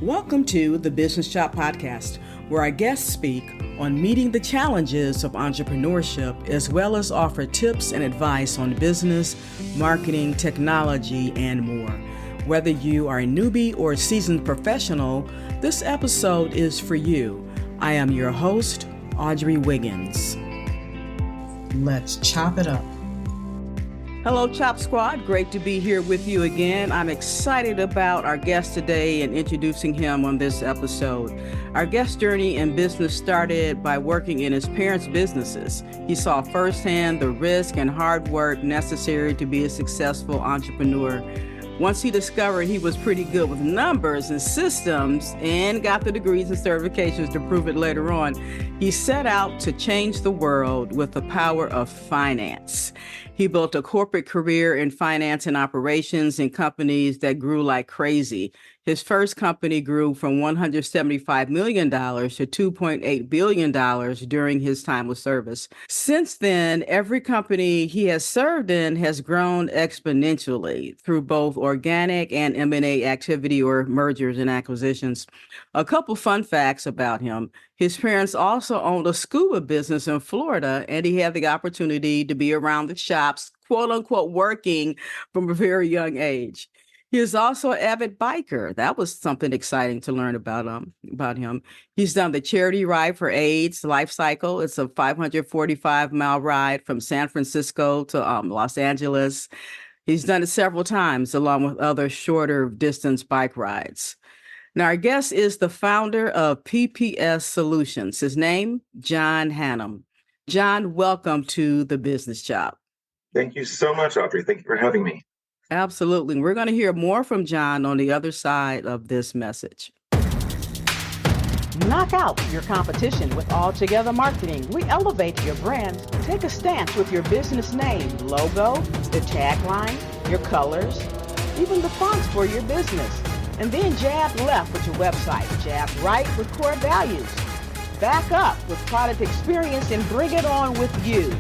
Welcome to the Business Shop Podcast, where our guests speak on meeting the challenges of entrepreneurship, as well as offer tips and advice on business, marketing, technology, and more. Whether you are a newbie or a seasoned professional, this episode is for you. I am your host, Audrey Wiggins. Let's chop it up. Hello, Chop Squad. Great to be here with you again. I'm excited about our guest today and introducing him on this episode. Our guest journey in business started by working in his parents' businesses. He saw firsthand the risk and hard work necessary to be a successful entrepreneur. Once he discovered he was pretty good with numbers and systems and got the degrees and certifications to prove it later on, he set out to change the world with the power of finance. He built a corporate career in finance and operations in companies that grew like crazy. His first company grew from $175 million to $2.8 billion during his time of service. Since then, every company he has served in has grown exponentially through both organic and M&A activity or mergers and acquisitions. A couple fun facts about him. His parents also owned a scuba business in Florida, and he had the opportunity to be around the shops, quote unquote, working from a very young age. He is also an avid biker. That was something exciting to learn about him. He's done the charity ride for AIDS Life Cycle. It's a 545-mile ride from San Francisco to Los Angeles. He's done it several times, along with other shorter distance bike rides. Now, our guest is the founder of PPS Solutions. His name, John Hannum. John, welcome to the Business Shop. Thank you so much, Audrey. Thank you for having me. Absolutely. We're going to hear more from John on the other side of this message. Knock out your competition with Altogether Marketing. We elevate your brand. Take a stance with your business name, logo, the tagline, your colors, even the fonts for your business. And then jab left with your website, jab right with core values. Back up with product experience and bring it on with you.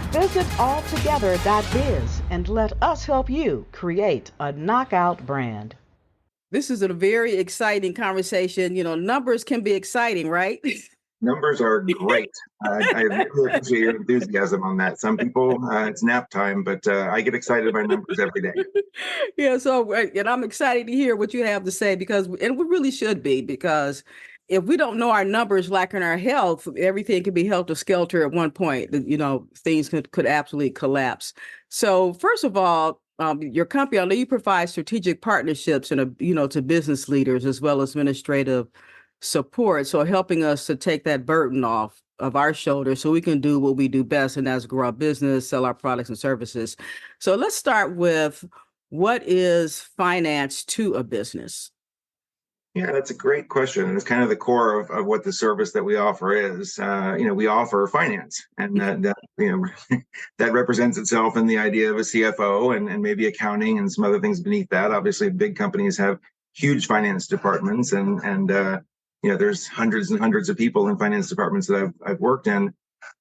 Visit altogether.biz and let us help you create a knockout brand. This is a very exciting conversation. You know, numbers can be exciting, right? Numbers are great. I really appreciate your enthusiasm on that. Some people, it's nap time, but I get excited by numbers every day. Yeah, and I'm excited to hear what you have to say and we really should be, because if we don't know our numbers, like in our health, everything can be helter-skelter at one point. You know, things could absolutely collapse. So first of all, your company, I know you provide strategic partnerships to business leaders as well as administrative support. So helping us to take that burden off of our shoulders so we can do what we do best, and that's grow our business, sell our products and services. So let's start with, what is finance to a business? Yeah, that's a great question. And it's kind of the core of what the service that we offer is. We offer finance, and that that represents itself in the idea of a CFO and maybe accounting and some other things beneath that. Obviously, big companies have huge finance departments, and there's hundreds and hundreds of people in finance departments that I've worked in.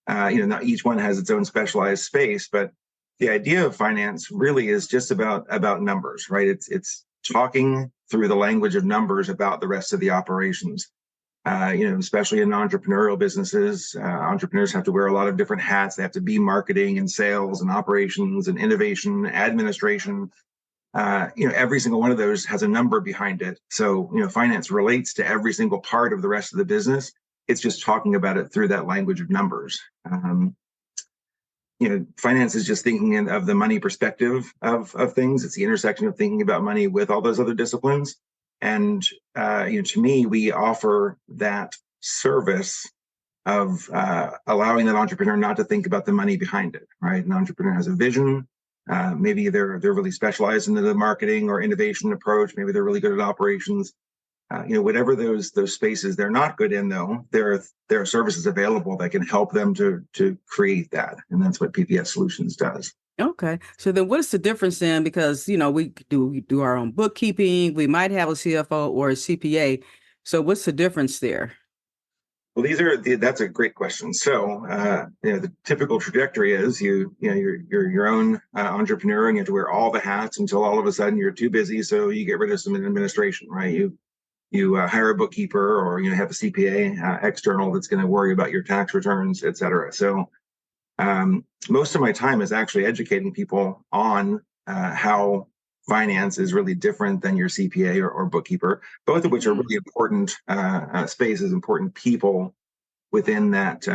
Not each one has its own specialized space, but the idea of finance really is just about numbers, right? It's talking through the language of numbers about the rest of the operations. Especially in entrepreneurial businesses, entrepreneurs have to wear a lot of different hats. They have to be marketing and sales and operations and innovation, administration. Every single one of those has a number behind it. So, finance relates to every single part of the rest of the business. It's just talking about it through that language of numbers. Finance is just thinking of the money perspective of things. It's the intersection of thinking about money with all those other disciplines. And, to me, we offer that service of allowing that entrepreneur not to think about the money behind it, right? An entrepreneur has a vision. Maybe they're really specialized in the marketing or innovation approach. Maybe they're really good at operations. Whatever those spaces they're not good in, though, there are services available that can help them to create that, and that's what PPS Solutions does. Okay, so then what's the difference then? Because we do our own bookkeeping. We might have a CFO or a CPA. So what's the difference there? Well, that's a great question. So, the typical trajectory is you're your own entrepreneur, and you have to wear all the hats until all of a sudden you're too busy, so you get rid of some administration, right? you hire a bookkeeper, or have a CPA external that's going to worry about your tax returns, et cetera. So most of my time is actually educating people on how finance is really different than your CPA or bookkeeper, both of which are really important spaces, important people within that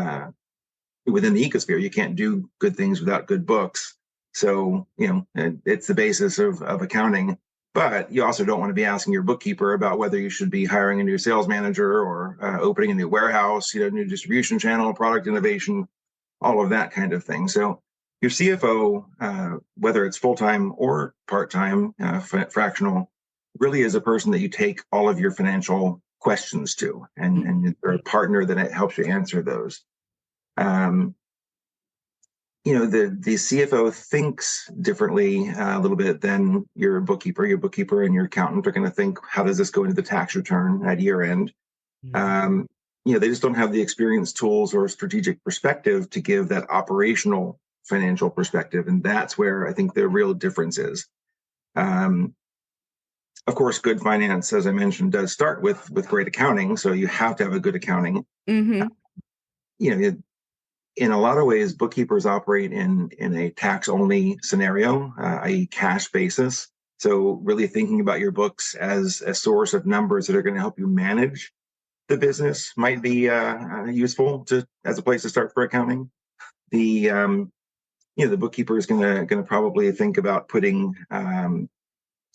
within the ecosphere. You can't do good things without good books. So, it's the basis of accounting. But you also don't want to be asking your bookkeeper about whether you should be hiring a new sales manager or opening a new warehouse, new distribution channel, product innovation, all of that kind of thing. So your CFO, whether it's full-time or part-time, fractional, really is a person that you take all of your financial questions to, and they're a partner that helps you answer those. The CFO thinks differently a little bit than your bookkeeper. Your bookkeeper and your accountant are going to think, how does this go into the tax return at year end? They just don't have the experience, tools, or strategic perspective to give that operational financial perspective. And that's where I think the real difference is. Of course, good finance, as I mentioned, does start with great accounting. So you have to have a good accounting. In a lot of ways, bookkeepers operate in a tax-only scenario, i.e. cash basis. So really thinking about your books as a source of numbers that are going to help you manage the business might be useful as a place to start for accounting. The bookkeeper is going to probably think about putting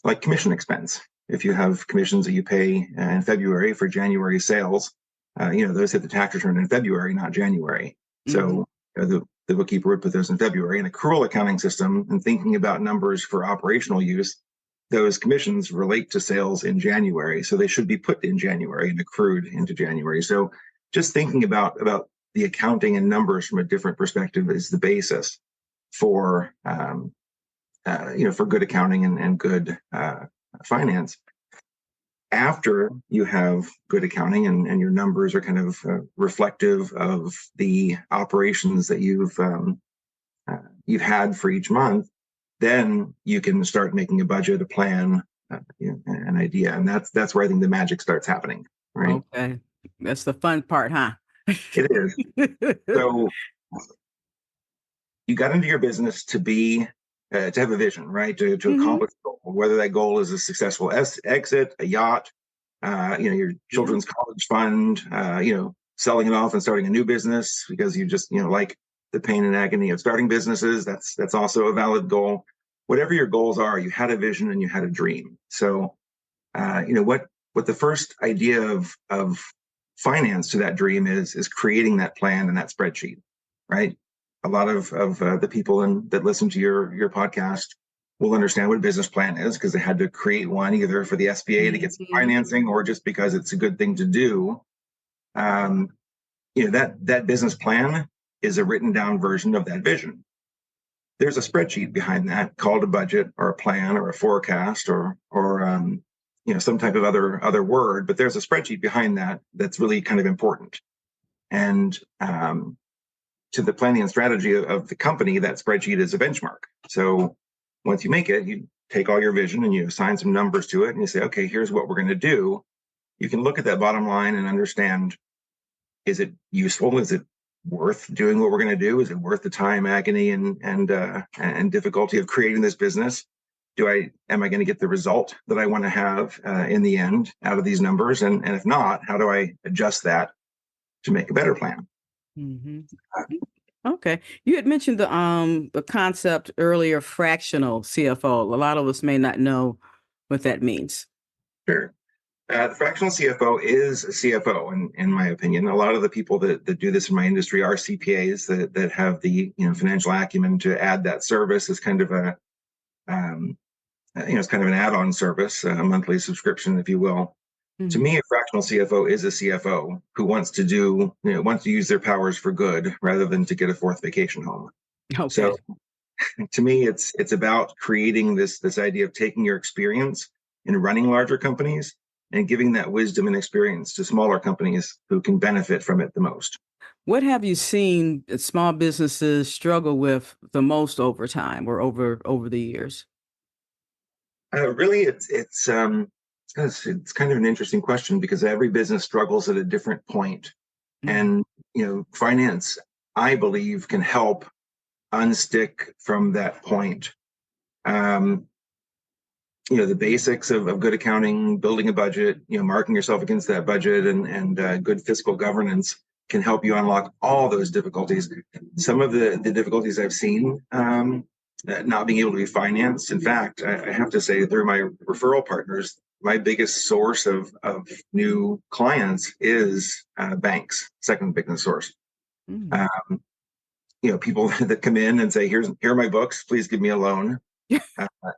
like commission expense. If you have commissions that you pay in February for January sales, those hit the tax return in February, not January. So the bookkeeper would put those in February. An accrual accounting system, and thinking about numbers for operational use, those commissions relate to sales in January. So they should be put in January and accrued into January. So just thinking about the accounting and numbers from a different perspective is the basis for good accounting and good finance. After you have good accounting and your numbers are kind of reflective of the operations that you've had for each month, then you can start making a budget, a plan, an idea, and that's where I think the magic starts happening. Right? Okay, that's the fun part, huh? It is. So you got into your business to have a vision, right? To accomplish a goal, whether that goal is a successful exit, a yacht, your children's college fund, selling it off and starting a new business because you just, like the pain and agony of starting businesses. That's also a valid goal. Whatever your goals are, you had a vision and you had a dream. So, what the first idea of finance to that dream is creating that plan and that spreadsheet, right? A lot of the people that listen to your podcast will understand what a business plan is because they had to create one either for the SBA to get some financing or just because it's a good thing to do. That business plan is a written down version of that vision. There's a spreadsheet behind that called a budget or a plan or a forecast or some type of other word, but there's a spreadsheet behind that that's really kind of important. And to the planning and strategy of the company, that spreadsheet is a benchmark. So once you make it, you take all your vision and you assign some numbers to it and you say, okay, here's what we're going to do. You can look at that bottom line and understand, is it useful? Is it worth doing what we're going to do? Is it worth the time, agony, and difficulty of creating this business? Am I going to get the result that I want to have in the end out of these numbers? And if not, how do I adjust that to make a better plan? Okay. You had mentioned the concept earlier, fractional CFO. A lot of us may not know what that means. Sure. The fractional CFO is a CFO, in my opinion. A lot of the people that do this in my industry are CPAs that have the financial acumen to add that service as kind of it's kind of an add-on service, a monthly subscription, if you will. To me, a fractional CFO is a CFO who wants to use their powers for good rather than to get a fourth vacation home. Okay. So to me, it's about creating this idea of taking your experience in running larger companies and giving that wisdom and experience to smaller companies who can benefit from it the most. What have you seen small businesses struggle with the most over time or over the years? Really, it's It's kind of an interesting question because every business struggles at a different point. Mm-hmm. And, finance, I believe, can help unstick from that point. Um, the basics of good accounting, building a budget, marking yourself against that budget, and good fiscal governance can help you unlock all those difficulties. Some of the difficulties I've seen, not being able to be financed. In fact, I have to say, through my referral partners, my biggest source of new clients is banks, second biggest source. Mm-hmm. Um, people that come in and say, here are my books, please give me a loan.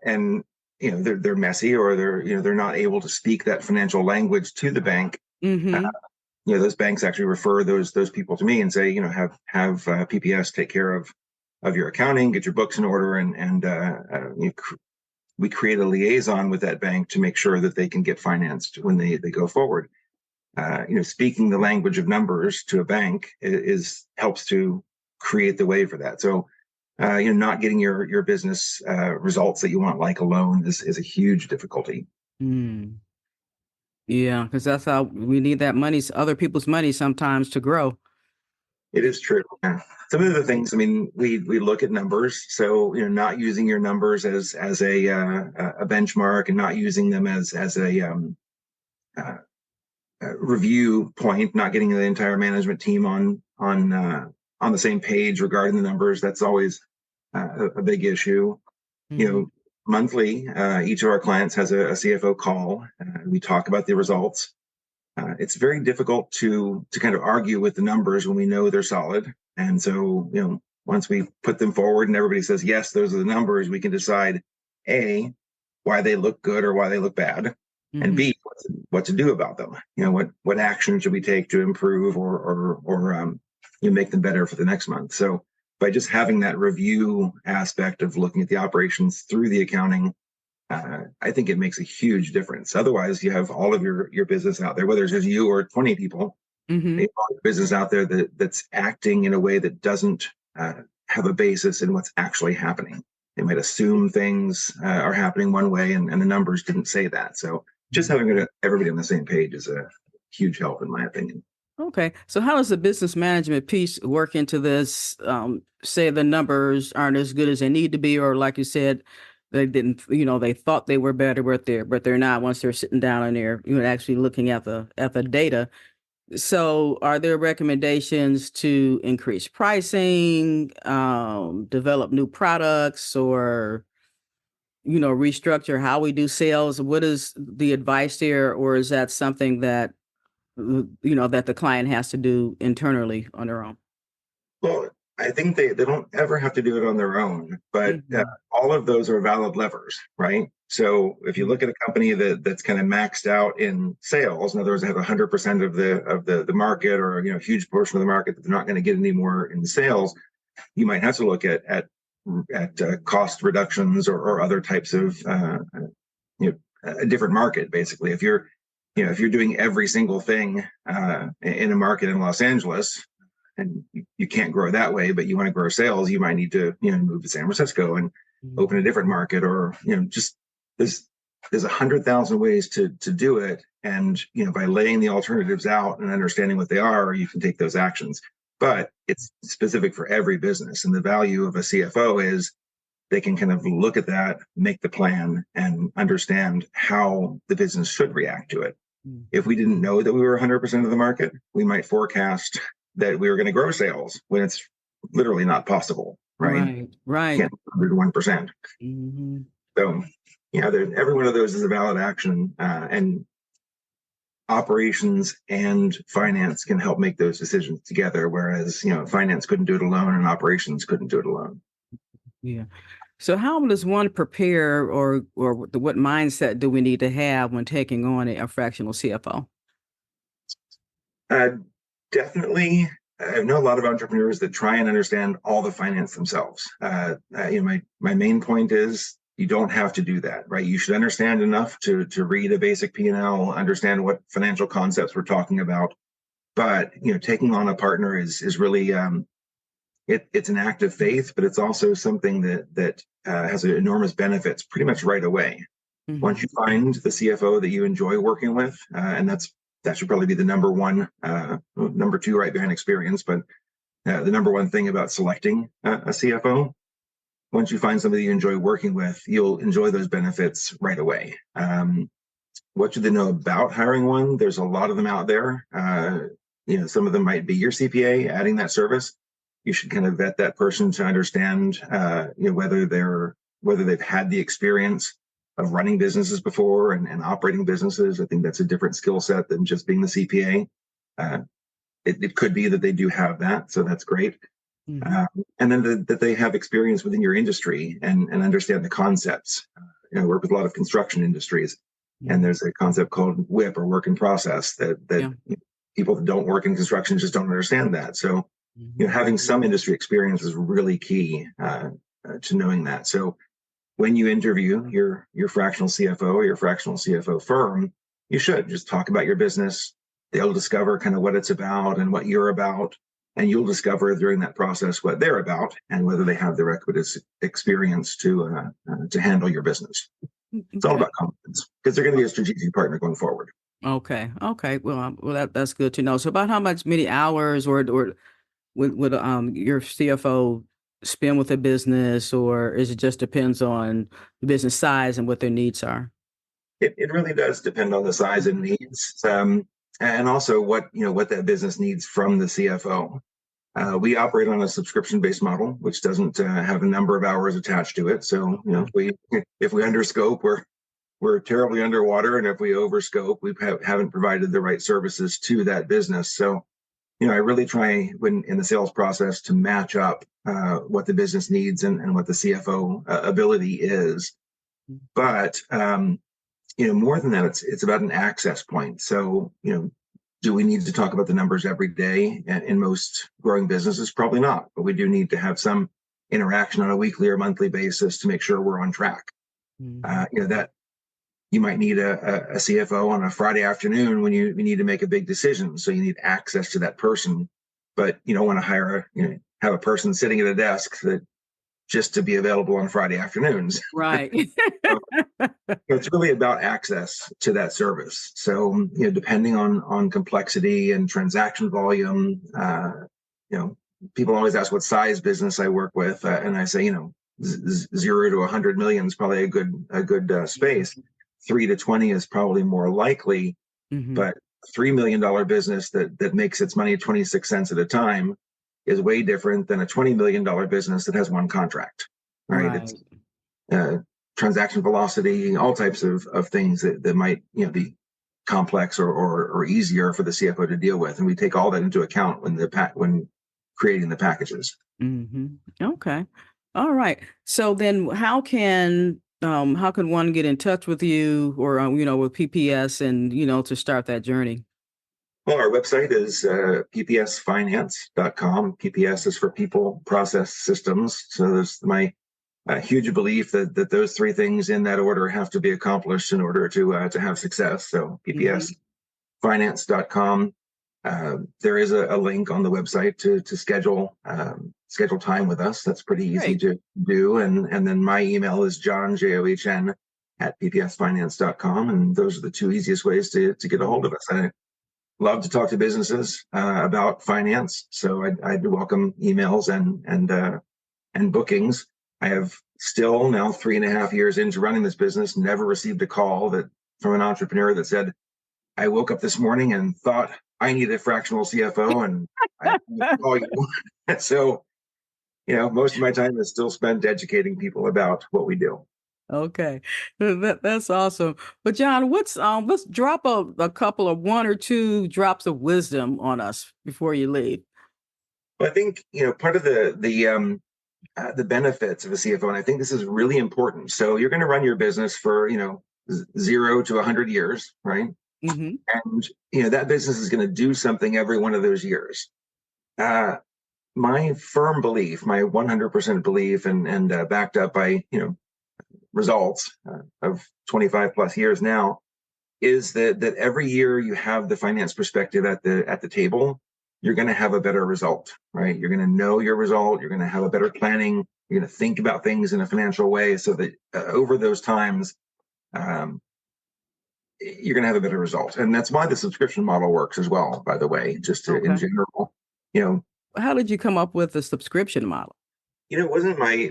And they're messy, or they're not able to speak that financial language to the bank. Mm-hmm. Those banks actually refer those people to me and say, have PPS take care of your accounting, get your books in order, and we create a liaison with that bank to make sure that they can get financed when they go forward. Speaking the language of numbers to a bank helps to create the way for that. So, not getting your business results that you want, like a loan, is a huge difficulty. Mm. Yeah, because that's how we need that money, other people's money sometimes to grow. It is true. Yeah. Some of the things, I mean, we look at numbers. So, not using your numbers as a benchmark, and not using them as uh, review point, not getting the entire management team on the same page regarding the numbers. That's always a big issue. You Mm-hmm. know, monthly, each of our clients has a CFO call. We talk about the results. It's very difficult to kind of argue with the numbers when we know they're solid. And so, once we put them forward and everybody says, yes, those are the numbers, we can decide A, why they look good or why they look bad, and Mm-hmm. B, what to do about them. What action should we take to improve or make them better for the next month. So by just having that review aspect of looking at the operations through the accounting, I think it makes a huge difference. Otherwise, you have all of your business out there, whether it's just you or 20 people, you Mm-hmm. have all your business out there that's acting in a way that doesn't have a basis in what's actually happening. They might assume things are happening one way, and the numbers didn't say that. So just having everybody on the same page is a huge help, in my opinion. Okay. So how does the business management piece work into this? Say the numbers aren't as good as they need to be, or like you said, they didn't, they thought they were better, but they're not once they're sitting down and they're, actually looking at the data. So are there recommendations to increase pricing, develop new products, or, restructure how we do sales? What is the advice there? Or is that something that that the client has to do internally on their own? Well, I think they don't ever have to do it on their own, but Mhm. all of those are valid levers, right? So if you look at a company that's kind of maxed out in sales, in other words, they have 100% of the market, or a huge portion of the market that they're not going to get any more in sales, you might have to look at cost reductions, or other types of a different market. Basically, if you're doing every single thing in a market in Los Angeles, and you can't grow that way, but you want to grow sales, you might need to move to San Francisco and open a Mhm. different market, or just there's 100,000 ways to do it. And by laying the alternatives out and understanding what they are, you can take those actions. But it's specific for every business, and the value of a CFO is they can kind of look at that, make the plan, and understand how the business should react to it. Mhm. If we didn't know that we were 100% of the market, we might forecast that we were going to grow sales when it's literally not possible, right? Right, right. Can't 101%. Mhm. So, every one of those is a valid action, and operations and finance can help make those decisions together. Whereas, finance couldn't do it alone, and operations couldn't do it alone. Yeah. So how does one prepare, or what mindset do we need to have when taking on a fractional CFO? Uh, Definitely, I know a lot of entrepreneurs that try and understand all the finance themselves. My main point is you don't have to do that, right? You should understand enough to read a basic P&L, understand what financial concepts we're talking about. But taking on a partner is really it's an act of faith, but it's also something that has enormous benefits pretty much right away. Once Hmm. you find the CFO that you enjoy working with, and that should probably be the number one, number two, right behind experience, but the number one thing about selecting a CFO. Once you find somebody you enjoy working with, you'll enjoy those benefits right away. What should they know about hiring one? There's a lot of them out there. Some of them might be your CPA adding that service. You should kind of vet that person to understand, whether they've had the experience of running businesses before and operating businesses. I think that's a different skill set than just being the CPA. Uh, it could be that they do have that, so that's great. Hmm. Uh, and then that they have experience within your industry and understand the concepts. I work with a lot of construction industries, and Hmm. there's a concept called WIP, or work in process, that Yeah. people that don't work in construction just don't understand that. So, Hmm. having some industry experience is really key to knowing that. So, when you interview your fractional CFO or your fractional CFO firm, you should just talk about your business. They'll discover kind of what it's about and what you're about, and you'll discover during that process what they're about and whether they have the requisite experience to handle your business. It's all Okay. about confidence because they're going to be a strategic partner going forward. Okay. Okay. Well, that's good to know. So, about how many hours or would your CFO spend with a business, or is it just depends on the business size and what their needs are? It really does depend on the size and needs, and also what that business needs from the CFO. We operate on a subscription-based model, which doesn't have a number of hours attached to it. So, if we underscope, we're terribly underwater, and if we overscope, we haven't provided the right services to that business. So, I really try when in the sales process to match up what the business needs and what the CFO ability is. But more than that, it's about an access point. So, do we need to talk about the numbers every day in most growing businesses? Probably not, but we do need to have some interaction on a weekly or monthly basis to make sure we're on track. Mhm. That you might need a CFO on a Friday afternoon when you need to make a big decision. So you need access to that person, but you don't want to have a person sitting at a desk that just to be available on Friday afternoons. Right. So it's really about access to that service. So, depending on complexity and transaction volume, you know, people always ask what size business I work with, and I say, 0 to 100 million is probably a good space. 3 to 20 is probably more likely, Mhm. but $3 million business that makes its money 26 cents at a time is way different than a $20 million business that has one contract, right? It's Right. uh, transaction velocity, all types of things that might be complex or easier for the CFO to deal with, and we take all that into account when creating the packages. Mhm. Okay. All right. So then how can one get in touch with you or with PPS and to start that journey? Well, our website is ppsfinance.com. PPS is for people, process, systems. So there's my huge belief that those three things in that order have to be accomplished in order to have success. So Mhm. ppsfinance.com. There is a link on the website to schedule time with us. That's pretty easy Great. to do. And then my email is john at ppsfinance.com. And those are the two easiest ways to get a hold Mhm. of us. I love to talk to businesses about finance. So I'd welcome emails and bookings. I have still now 3.5 years into running this business, never received a call from an entrepreneur that said, I woke up this morning and thought I need a fractional CFO and I need to call you. So, most of my time is still spent educating people about what we do. Okay. That's awesome. But John, let's drop a couple of one or two drops of wisdom on us before you leave. But I think, part of the benefits of a CFO, and I think this is really important. So you're going to run your business for, 0 to 100 years, right? Mhm. And, that business is going to do something every one of those years. Uh, my firm belief, my 100% belief, and backed up by results of 25 plus years now, is that every year you have the finance perspective at the table, you're going to have a better result, right? You're going to know your result. You're going to have a better planning. You're going to think about things in a financial way, so that over those times, you're going to have a better result. And that's why the subscription model works as well, by the way, just in Okay. general. You know, How did you come up with the subscription model? it wasn't my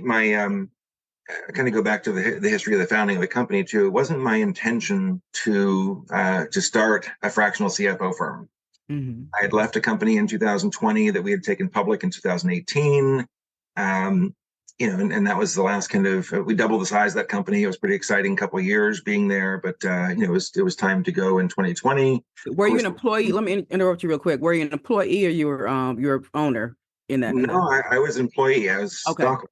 I kind of go back to the history of the founding of the company too. It wasn't my intention to start a fractional CFO firm. Hmm. I had left a company in 2020 that we had taken public in 2018. And that was the last kind of, we doubled the size of that company. It was pretty exciting couple of years being there, but it was time to go in 2020. Of Were you an course, employee? Let me interrupt you real quick. Were you an employee or you were owner in that? no, I was employee. I was Okay. stockholder,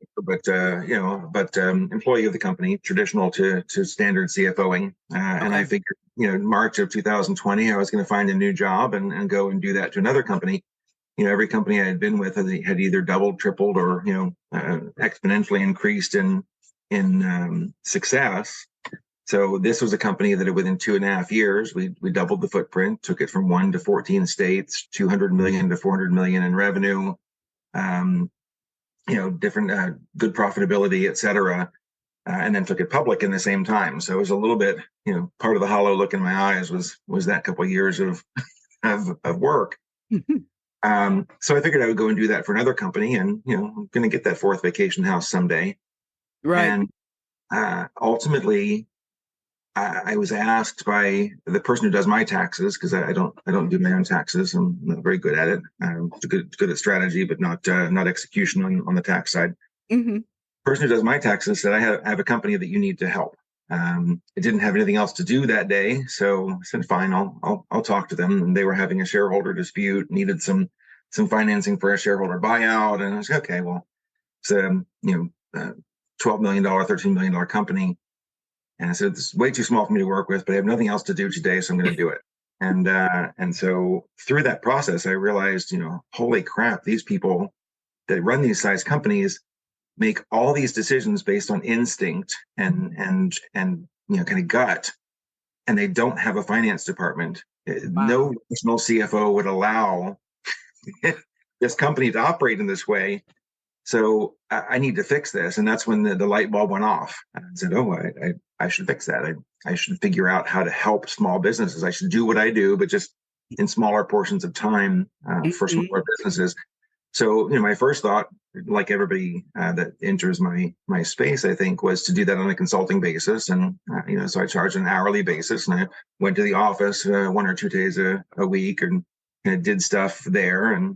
but employee of the company, traditional to standard CFOing. And I Okay. figured, March of 2020, I was going to find a new job and go and do that to another company. Every company I had been with had either doubled, tripled, or exponentially increased in success. So this was a company that within 2.5 years, we doubled the footprint, took it from 1 to 14 states, 200 million to 400 million in revenue, um, different good profitability, et cetera, and then took it public in the same time. So it was a little bit, part of the hollow look in my eyes was that couple of years of work. So I figured I would go and do that for another company, and I'm going to get that fourth vacation house someday. Right. And ultimately, I was asked by the person who does my taxes, because I don't do my own taxes. I'm not very good at it. I'm good at strategy, but not execution on the tax side. Hmm. Person who does my taxes said, I have a company that you need to help. I didn't have anything else to do that day, so I said, fine, I'll talk to them. And they were having a shareholder dispute, needed some financing for a shareholder buyout, and I was like, okay, well, it's a $12 million, $13 million company. And I said, this is way too small for me to work with, but I have nothing else to do today, so I'm going to do it. And so through that process, I realized, holy crap, these people that run these size companies make all these decisions based on instinct and kind of gut, and they don't have a finance department. Wow. No national CFO would allow this company to operate in this way. So I need to fix this. And that's when the light bulb went off. And I said, oh, I should fix that. I should figure out how to help small businesses. I should do what I do, but just in smaller portions of time for Hmm. smaller businesses. So, my first thought, like everybody that enters my space, I think, was to do that on a consulting basis. And, so I charged an hourly basis, and I went to the office 1 or 2 days a week and did stuff there and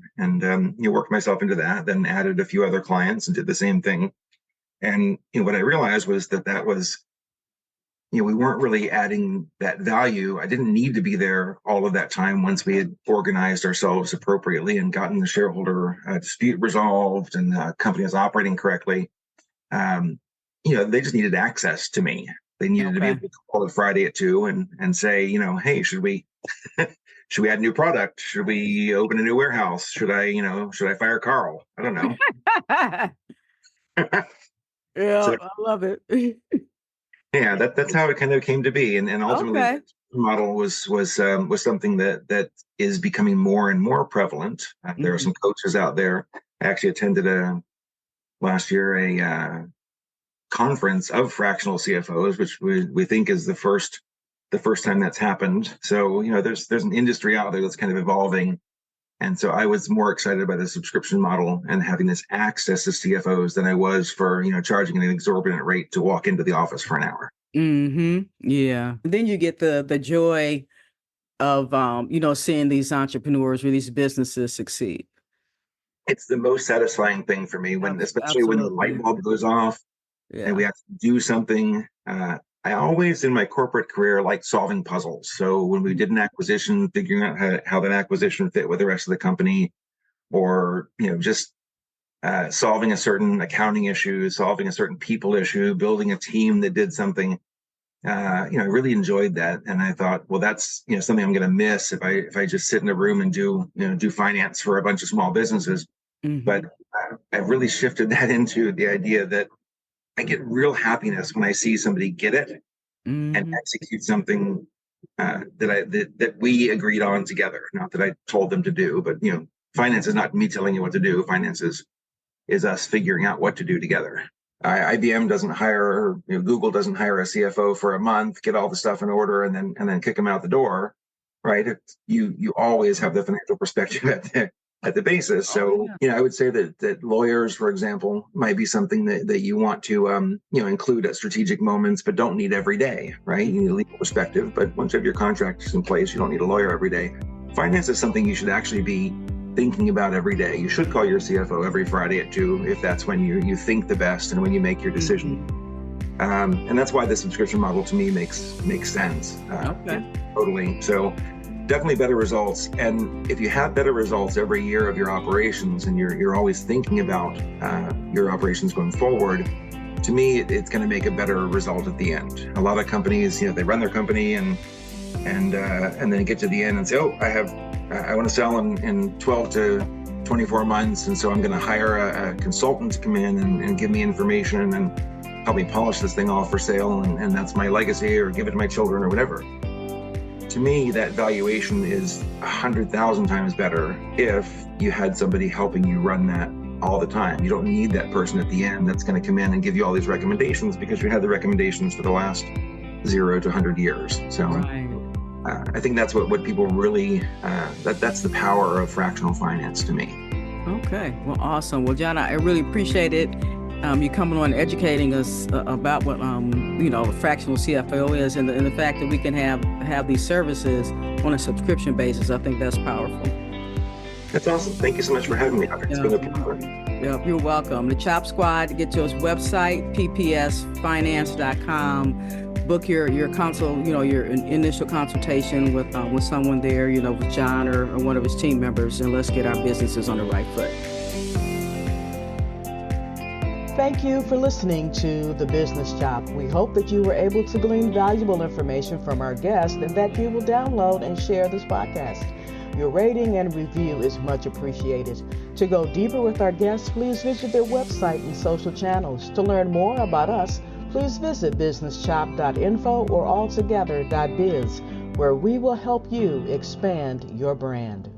worked myself into that, then added a few other clients and did the same thing. And what I realized was that was, we weren't really adding that value. I didn't need to be there all of that time once we had organized ourselves appropriately and gotten the shareholder dispute resolved and the company was operating correctly. They just needed access to me. They needed to be Okay. able to call it Friday at 2 and say, hey, should we should we add a new product? Should we open a new warehouse? Should I fire Carl? I don't know. Yeah, So I love it. yeah, that's how it kind of came to be, and ultimately Okay. the model was something that is becoming more and more prevalent. There are Hmm. some coaches out there. I actually attended last year a conference of fractional CFOs, which we think is the first time that's happened. So there's an industry out there that's kind of evolving. And so I was more excited by the subscription model and having this access to CFOs than I was for, charging an exorbitant rate to walk into the office for an hour. Hmm. Yeah. Then you get the joy of seeing these entrepreneurs or these businesses succeed. It's the most satisfying thing for me especially when the light Absolutely. bulb goes off and we Yeah. have to do something. I always in my corporate career liked solving puzzles. So when we did an acquisition, figuring out how that acquisition fit with the rest of the company, or just solving a certain accounting issue, solving a certain people issue, building a team that did something. I really enjoyed that, and I thought, well, that's something I'm going to miss if I just sit in a room and do finance for a bunch of small businesses. But Hmm. I've really shifted that into the idea that I get real happiness when I see somebody get it and Hmm. execute something that we agreed on together. Not that I told them to do, but finance is not me telling you what to do. Finance is us figuring out what to do together. IBM doesn't hire, Google doesn't hire a CFO for a month, get all the stuff in order, and then kick them out the door, right? You always have the financial perspective at the basis. So, I would say that lawyers, for example, might be something that you want to include at strategic moments, but don't need every day, right? You need a legal perspective, but once you have your contracts in place, you don't need a lawyer every day. Finance is something you should actually be thinking about every day. You should call your CFO every Friday at 2 if that's when you think the best and when you make your decision. And that's why the subscription model to me makes sense. Totally. So definitely better results. And if you have better results every year of your operations and you're always thinking about your operations going forward, to me, it's going to make a better result at the end. A lot of companies, they run their company and then get to the end and say, I want to sell in 12 to 24 months. And so I'm going to hire a consultant to come in and give me information and help me polish this thing off for sale. And that's my legacy, or give it to my children or whatever. To me, that valuation is 100,000 times better if you had somebody helping you run that all the time. You don't need that person at the end that's going to come in and give you all these recommendations, because you had the recommendations for the last 0 to 100 years. So I think that's what people really, that's the power of fractional finance to me. Okay, well, awesome. Well, John, I really appreciate it. You coming on educating us about what a fractional CFO is, and the fact that we can have these services on a subscription basis. I think that's powerful. That's awesome. Thank you so much for having me. It's been a pleasure. Yeah, you're welcome. The Chop Squad, get to his website, ppsfinance.com. Book your consult, your initial consultation with someone there, with John or one of his team members, and let's get our businesses on the right foot. Thank you for listening to The Business Chop. We hope that you were able to glean valuable information from our guest and that you will download and share this podcast. Your rating and review is much appreciated. To go deeper with our guests, please visit their website and social channels. To learn more about us, please visit businesschop.info or altogether.biz, where we will help you expand your brand.